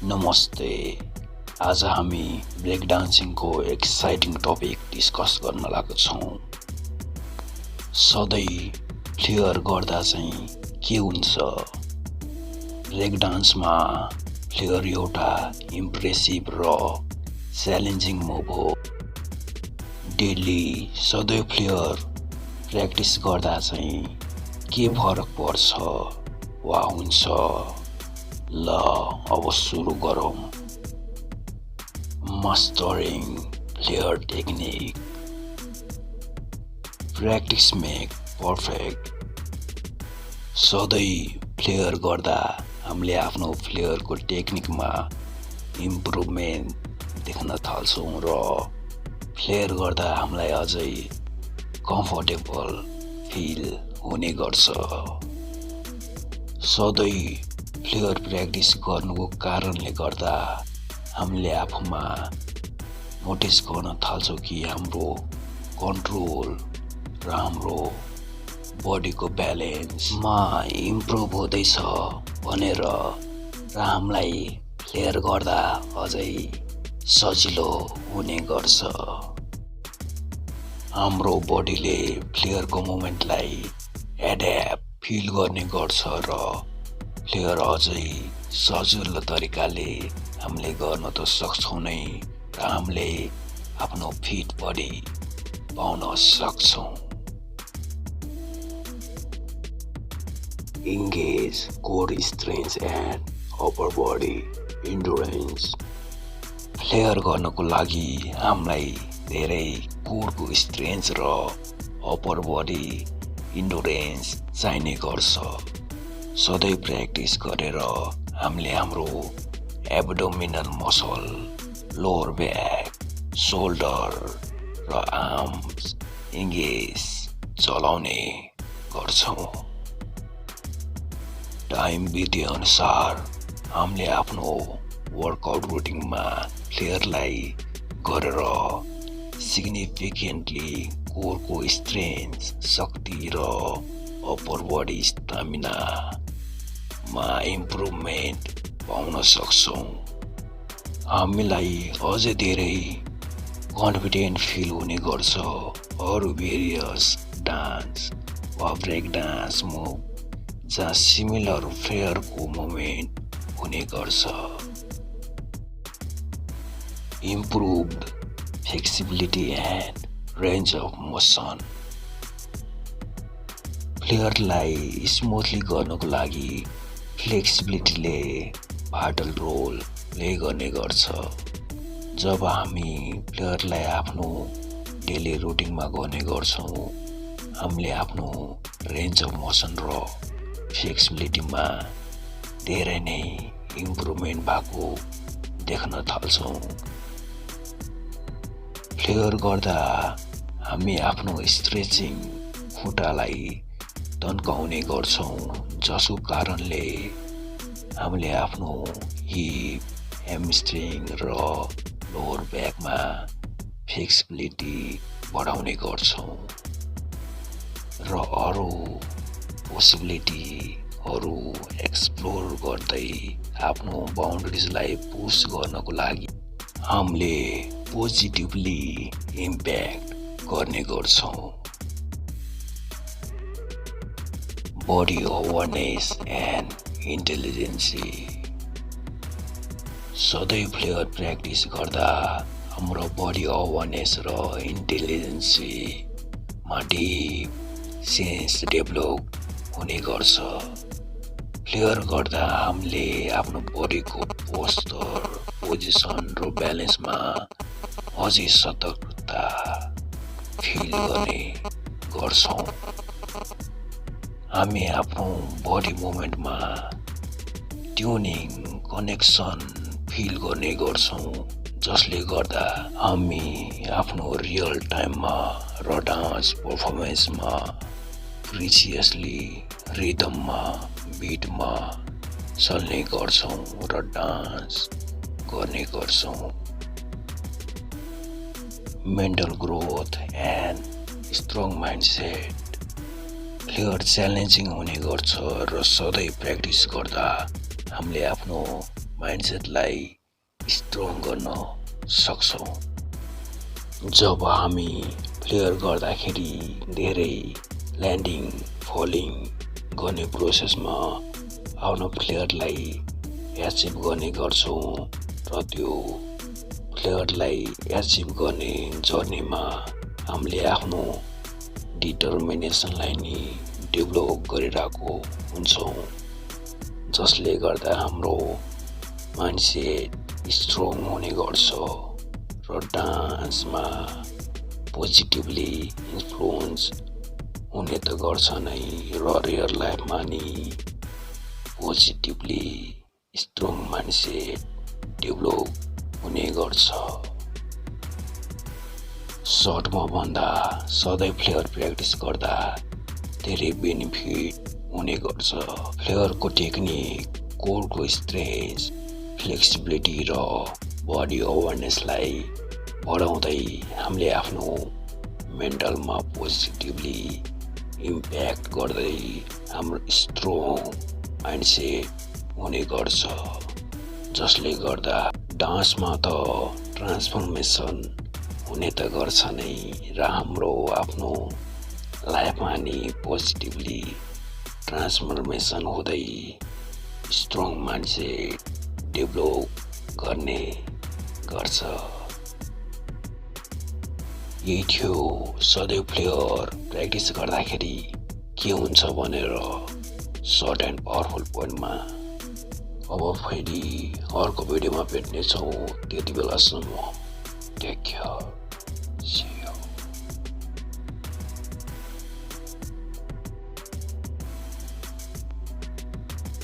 नमस्ते। आज हामी ब्रेक डान्सिङको एक्साइटिङ टपिक डिस्कस गर्न लागेका छौँ। सधैँ फ्लेयर गर्दा चाहिँ के हुन्छ? ब्रेक डान्समा फ्लेयर एउटा इम्प्रेसिभ र च्यालेन्जिङ मुभ हो। डेली सधैँ फ्लेयर प्र्याक्टिस गर्दा चाहिँ के फरक पर्छ वा हुन्छ? ल अब सुरु गरौँ। Mastering flair technique. Practice make perfect. सधैँ फ्लेयर गर्दा हामीले आफ्नो फ्लेयरको टेक्निकमा इम्प्रुभमेन्ट देख्न थाल्छौँ र फ्लेयर गर्दा हामीलाई अझै कम्फर्टेबल फिल हुने गर्छ। सधैँ फ्लेयर प्र्याक्टिस गर्नुको कारणले गर्दा हामीले आफूमा नोटिस गर्न थाल्छौँ कि हाम्रो कन्ट्रोल र हाम्रो बडीको ब्यालेन्समा इम्प्रुभ हुँदैछ भनेर र हामीलाई फ्लेयर गर्दा अझै सजिलो हुने गर्छ। हाम्रो बडीले फ्लेयरको मुभमेन्टलाई एड्याप्ट फिल गर्ने गर्छ र फ्लेयर अझै सजिलो तरिकाले हामीले गर्न त सक्छौँ नै र हामीले आफ्नो फिट बडी पाउन सक्छौँ। Engage core strength and upper body endurance. Flare गर्नको लागि हामीलाई धेरै कोरको स्ट्रेन्थ र अप्पर बडी इन्ड्योरेन्स चाहिने गर्छ। सधैँ प्र्याक्टिस गरेर हामीले हाम्रो abdominal muscle, lower back, shoulder र आर्म्स इङ्गेज चलाउने गर्छौँ। टाइम बिते अनुसार हामीले आफ्नो वर्कआउट रुटिनमा फ्लेयरलाई गरेर सिग्निफिकेन्टली कोरको स्ट्रेन्थ, शक्ति र अप्पर बडी स्टामिनामा इम्प्रुभमेन्ट पाउन सक्छौँ। हामीलाई अझै धेरै कन्फिडेन्ट फिल हुने गर्छ। अरू भेरियस डान्स वा ब्रेक डान्स मुभ जहाँ सिमिलर फ्लेयरको मुभमेन्ट हुने गर्छ। Improved flexibility and range of motion. फ्लेयरलाई स्मुथली गर्नको लागि फ्लेक्सिबिलिटीले भाइटल रोल प्ले गर्ने गर्छ। जब हामी फ्लेयरलाई आफ्नो डेली रुटिनमा गर्ने गर्छौँ, हामीले आफ्नो रेन्ज अफ मोसन र फ्लेक्सिबिलिटीमा धेरै नै इम्प्रुभमेन्ट भएको देख्न थाल्छौँ। फ्लेयर गर्दा हामी आफ्नो स्ट्रेचिङ खुट्टालाई तन्काउने गर्छौँ, जसको कारणले हामीले आफ्नो हिप, ह्यामस्ट्रिङ र लोअर ब्याकमा फ्लेक्सिबिलिटी बढाउने गर्छौँ र अरू पोसिबिलिटीहरू एक्सप्लोर गर्दै आफ्नो बाउन्ड्रिजलाई पुस गर्नको लागि हामीले पोजिटिभली इम्प्याक्ट गर्ने गर्छौँ। Body awareness and intelligency. सधैँ फ्लेयर प्र्याक्टिस गर्दा हाम्रो बडी अवेरनेस र इन्टेलिजेन्सीमा डिप सेन्स डेभलप हुने गर्छ। फ्लेयर गर्दा हामीले आफ्नो बडीको पोस्चर, पोजिसन र ब्यालेन्समा अझै सतर्कता फिल गर्ने गर्छौँ। हामी आफ्नो बडी मुभमेन्टमा ट्युनिङ, कनेक्सन फिल गर्ने गर्छौँ, जसले गर्दा हामी आफ्नो रियल टाइममा र डान्स पर्फर्मेन्समा प्रिसियसली रिदममा, बिटमा चल्ने गर्छौँ र डान्स गर्ने गर्छौँ। Mental growth and strong mindset. Flair challenging हुने गर्छ र सधैँ प्र्याक्टिस गर्दा हामीले आफ्नो माइन्डसेटलाई स्ट्रङ गर्न सक्छौँ। जब हामी प्लेयर गर्दाखेरि धेरै ल्यान्डिङ फलिङ गर्ने प्रोसेसमा आफ्नो प्लेयरलाई एचिभ गर्ने गर्छौँ र त्यो प्लेयरलाई एचिभ गर्ने जर्नीमा हामीले आफ्नो डिटर्मिनेसनलाई नि डेभलप गरिरहेको हुन्छौँ, जसले गर्दा हाम्रो माइन्डसेट स्ट्रङ हुने गर्छ र डान्समा पोजिटिभली इन्फ्लुएन्स हुने त गर्छ नै र रियल लाइफमा नि पोजिटिभली स्ट्रङ माइन्डसेट डेभलप हुने गर्छ। सर्टमा भन्दा सधैँ प्लेयर प्र्याक्टिस गर्दा धेरै बेनिफिट हुने गर्छ। प्लेयरको टेक्निक, कोरको स्ट्रेच, फ्लेक्सिबिलिटी र बडी अवेरनेसलाई बढाउँदै हामीले आफ्नो मेन्टलमा पोजिटिभली इम्प्याक्ट गर्दै हाम्रो स्ट्रङ माइन्डसेट हुने गर्छ, जसले गर्दा डान्समा त ट्रान्सफर्मेसन हुने त गर्छ नै र हाम्रो आफ्नो लाइफमा नि पोजिटिभली ट्रान्सफर्मेसन हुँदै स्ट्रङ माइन्डसेट डेभलप गर्ने गर्छ। यही थियो सधैँ प्लेयर प्र्याक्टिस गर्दाखेरि के हुन्छ भनेर सर्ट एन्ड पावरफुल पोइन्टमा। अब फेरि अर्को भिडियोमा भेट्नेछौँ, त्यति बेलासम्म टेक केयर।